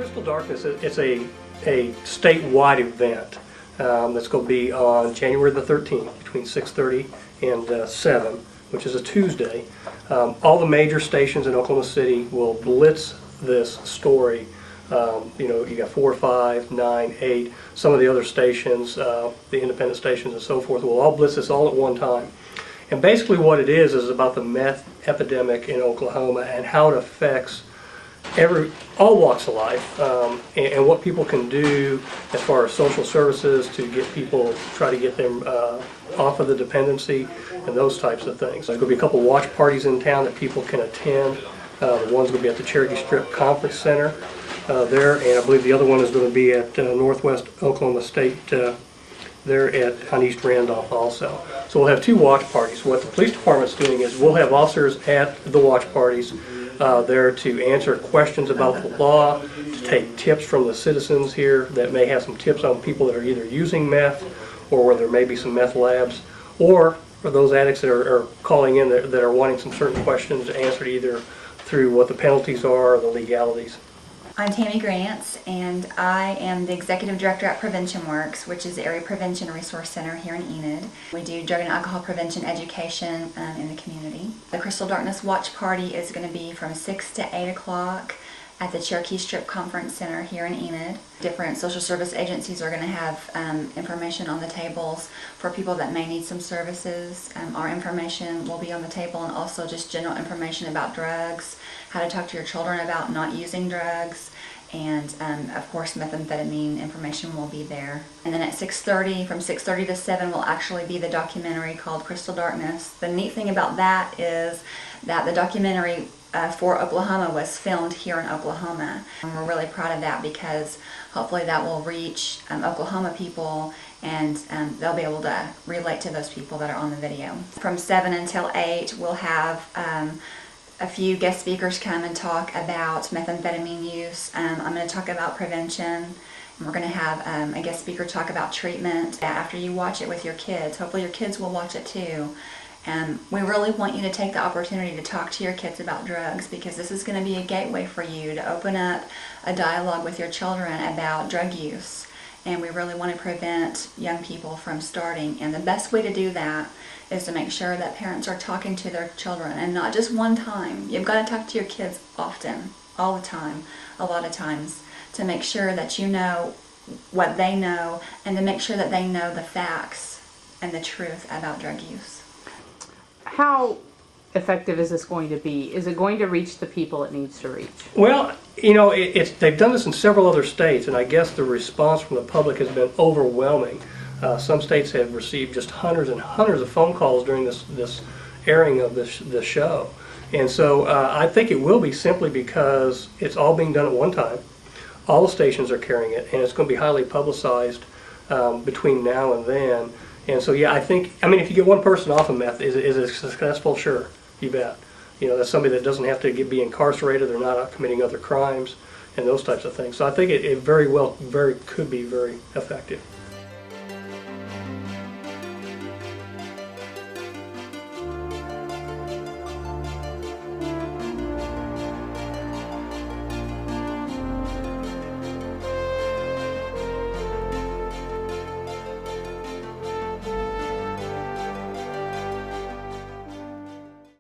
Crystal Darkness, it's a statewide event that's going to be on January the 13th between 6:30 and 7, which is a Tuesday. All the major stations in Oklahoma City will blitz this story. You got 4, 5, 9, 8, some of the other stations, the independent stations and so forth, will all blitz this all at one time. And basically what it is about the meth epidemic in Oklahoma and how it affects all walks of life, and what people can do as far as social services to get people, try to get them off of the dependency and those types of things. There's going to be a couple watch parties in town that people can attend. The one's going to be at the Cherokee Strip Conference Center there, and I believe the other one is going to be at Northwest Oklahoma State there on East Randolph also. So we'll have 2 watch parties. What the police department's doing is we'll have officers at the watch parties there to answer questions about the law, to take tips from the citizens here that may have some tips on people that are either using meth or where there may be some meth labs, or for those addicts that are calling in that are wanting some certain questions answered either through what the penalties are or the legalities. I'm Tammy Grants, and I am the Executive Director at Prevention Works, which is the Area Prevention Resource Center here in Enid. We do drug and alcohol prevention education in the community. The Crystal Darkness Watch Party is going to be from 6 to 8 o'clock at the Cherokee Strip Conference Center here in Enid. Different social service agencies are going to have information on the tables for people that may need some services. Our information will be on the table, and also just general information about drugs, how to talk to your children about not using drugs, and of course methamphetamine information will be there. And then at 6:30, from 6:30 to 7 will actually be the documentary called Crystal Darkness. The neat thing about that is that the documentary for Oklahoma was filmed here in Oklahoma. And we're really proud of that because hopefully that will reach Oklahoma people, and they'll be able to relate to those people that are on the video. From 7 until 8 we'll have a few guest speakers come and talk about methamphetamine use. I'm going to talk about prevention, and we're going to have a guest speaker talk about treatment after you watch it with your kids. Hopefully your kids will watch it too. We really want you to take the opportunity to talk to your kids about drugs, because this is going to be a gateway for you to open up a dialogue with your children about drug use. And we really want to prevent young people from starting. And the best way to do that is to make sure that parents are talking to their children, and not just one time. You've got to talk to your kids often, all the time, a lot of times, to make sure that you know what they know, and to make sure that they know the facts and the truth about drug use. How effective is this going to be? Is it going to reach the people it needs to reach? Well, they've done this in several other states, and I guess the response from the public has been overwhelming. Some states have received just hundreds and hundreds of phone calls during this airing of this show. And so I think it will be simply because it's all being done at one time. All the stations are carrying it, and it's going to be highly publicized between now and then. And so, yeah, if you get one person off of meth, is it successful? Sure, you bet. That's somebody that doesn't have to be incarcerated, they're not out committing other crimes, and those types of things. So I think it could be very effective.